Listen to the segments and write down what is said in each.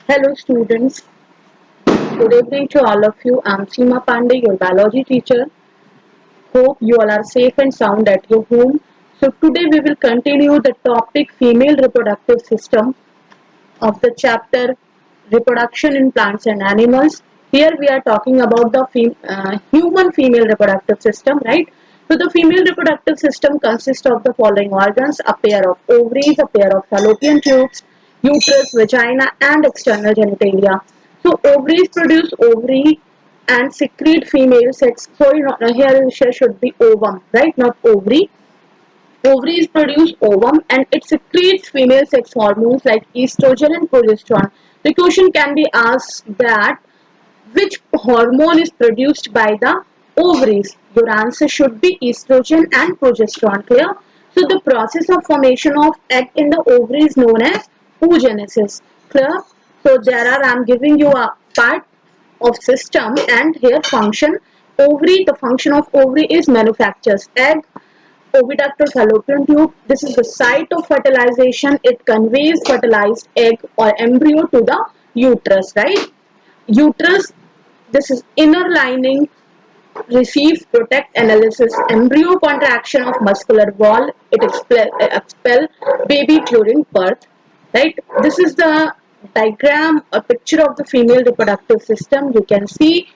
Hello students, good evening to all of you. I'm Seema Pandey, your biology teacher. Hope you all are safe and sound at your home. So today we will continue the topic female reproductive system of the chapter reproduction in plants and animals. Here we are talking about the human female reproductive system, right? So the female reproductive system consists of the following organs: a pair of ovaries, a pair of fallopian tubes, uterus, vagina, and external genitalia. So ovaries produce ovary and secrete female sex. Sorry, here should be ovum, right? Not ovary. Ovaries produce ovum and it secretes female sex hormones like estrogen and progesterone. The question can be asked that which hormone is produced by the ovaries? Your answer should be estrogen and progesterone. Clear? So the process of formation of egg in the ovary is known as oogenesis. Clear? So there are, I am giving you a part of system and here function. Ovary, the function of ovary is manufactures egg, oviduct or fallopian tube. This is the site of fertilization. It conveys fertilized egg or embryo to the uterus, right? Uterus, this is inner lining, receives, protect, analysis, embryo contraction of muscular wall. It expel baby during birth, right? This is the diagram, a picture of the female reproductive system. You can see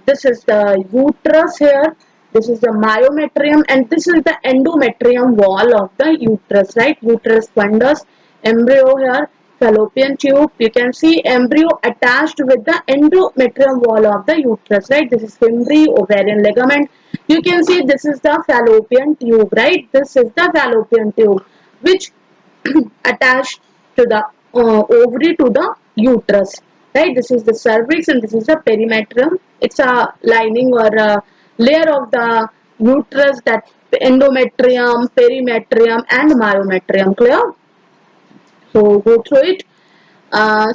this is the uterus here, this is the myometrium, and this is the endometrium wall of the uterus, right? Uterus fundus, embryo here, fallopian tube. You can see embryo attached with the endometrium wall of the uterus, right? This is fimbriae, ovarian ligament. You can see this is the fallopian tube, right? This is the fallopian tube which attached to the ovary to the uterus, right? This is the cervix and this is the perimetrium. It's a lining or a layer of the uterus, that endometrium, perimetrium and myometrium. Clear? So go through it.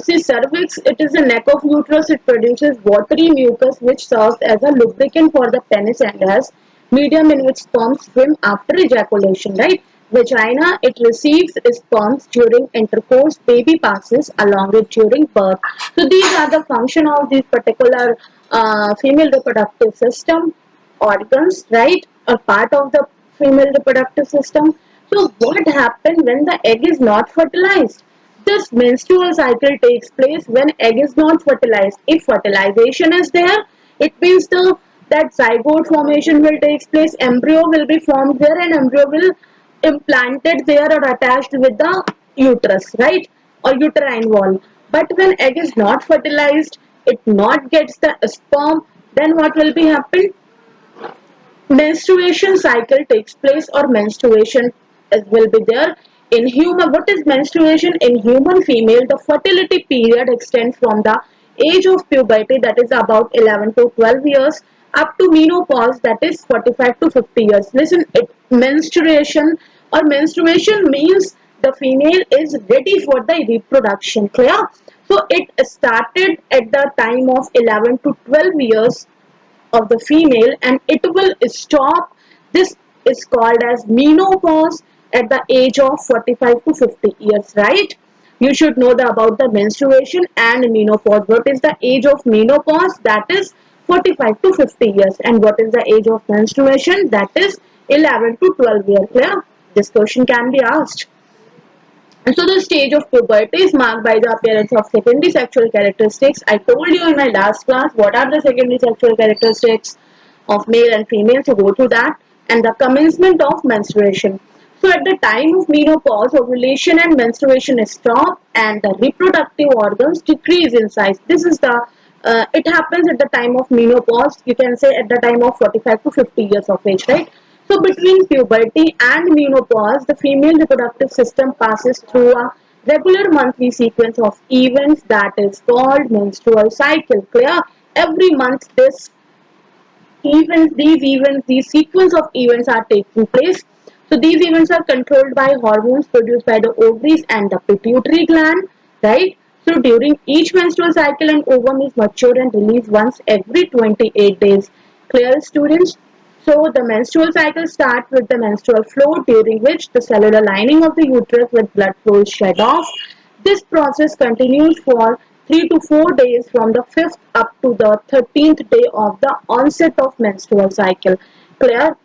See, cervix, it is the neck of uterus. It produces watery mucus which serves as a lubricant for the penis and as medium in which sperms swim after ejaculation, right? Vagina, it receives sperms during intercourse. Baby passes along it during birth. So these are the function of this particular female reproductive system organs, right? A part of the female reproductive system. So what happens when the egg is not fertilized? This menstrual cycle takes place when egg is not fertilized. If fertilization is there, it means that zygote formation will take place, embryo will be formed there and embryo will implanted there or attached with the uterus, right? Or uterine wall. But when egg is not fertilized, it not gets the sperm, then what will be happen? Menstruation cycle takes place or menstruation will be there. In human, what is menstruation? In human female, the fertility period extends from the age of puberty, that is about 11 to 12 years, up to menopause, that is 45 to 50 years. Listen, menstruation means the female is ready for the reproduction. Clear? So it started at the time of 11 to 12 years of the female and it will stop. This is called as menopause at the age of 45 to 50 years, right? You should know about the menstruation and menopause. What is the age of menopause? That is 45 to 50 years. And what is the age of menstruation? That is 11 to 12 years. Clear? This question can be asked. And so the stage of puberty is marked by the appearance of secondary sexual characteristics. I told you in my last class what are the secondary sexual characteristics of male and female, so go through that. And the commencement of menstruation. So at the time of menopause, ovulation and menstruation stop and the reproductive organs decrease in size. This is the it happens at the time of menopause. You can say at the time of 45 to 50 years of age, right? So between puberty and menopause, the female reproductive system passes through a regular monthly sequence of events that is called menstrual cycle. Clear? Every month these sequence of events are taking place. So these events are controlled by hormones produced by the ovaries and the pituitary gland, right? So during each menstrual cycle, an ovum is mature and released once every 28 days. Clear, students? So the menstrual cycle starts with the menstrual flow, during which the cellular lining of the uterus with blood flow is shed off. This process continues for 3 to 4 days from the 5th up to the 13th day of the onset of menstrual cycle. Clear?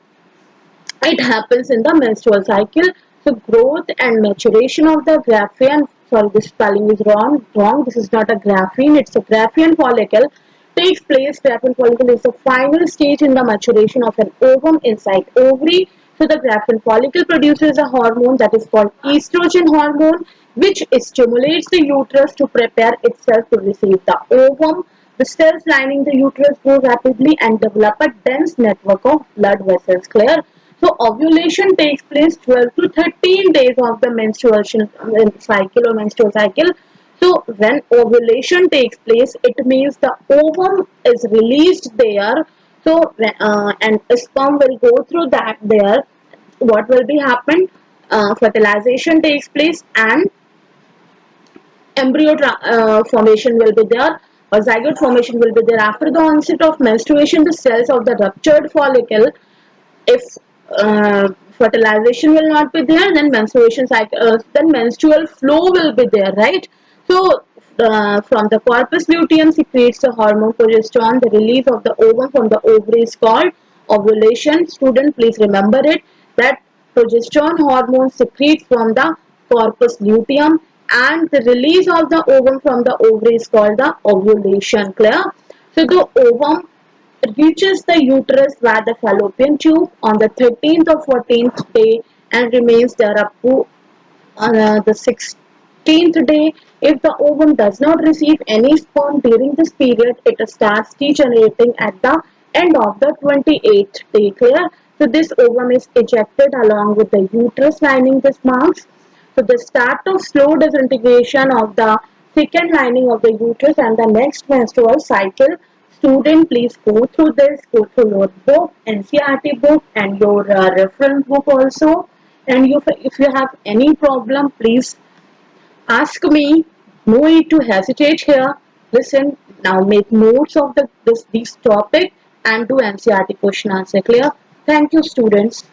It happens in the menstrual cycle. So growth and maturation of the Graafian, sorry, this spelling is wrong. This is not a graphene, it's a Graafian follicle. Takes place. Graafian follicle is the final stage in the maturation of an ovum inside ovary. So the Graafian follicle produces a hormone that is called estrogen hormone, which stimulates the uterus to prepare itself to receive the ovum. The cells lining the uterus grow rapidly and develop a dense network of blood vessels. Clear? So ovulation takes place 12 to 13 days of the menstruation cycle or menstrual cycle. So when ovulation takes place, it means the ovum is released there. So and sperm will go through that there. What will be happen? Fertilization takes place and embryo formation will be there, or zygote formation will be there. After the onset of menstruation, the cells of the ruptured follicle, if fertilization will not be there, then menstruation cycle, then menstrual flow will be there, right? So from the corpus luteum secretes the hormone progesterone. The release of the ovum from the ovary is called ovulation. Student, please remember it, that progesterone hormone secretes from the corpus luteum, and the release of the ovum from the ovary is called the ovulation. Clear? So the ovum reaches the uterus via the fallopian tube on the 13th or 14th day and remains there up to the 16th day. If the ovum does not receive any sperm during this period, it starts degenerating at the end of the 28th day. Clear? So this ovum is ejected along with the uterus lining. This marks so the start of slow disintegration of the second lining of the uterus and the next menstrual cycle. Student, please go through this, go through your book, NCERT book, and your reference book also. And if you have any problem, please ask me. No need to hesitate here. Listen, now make notes of this topic and do NCERT question answer. Clear? Thank you, students.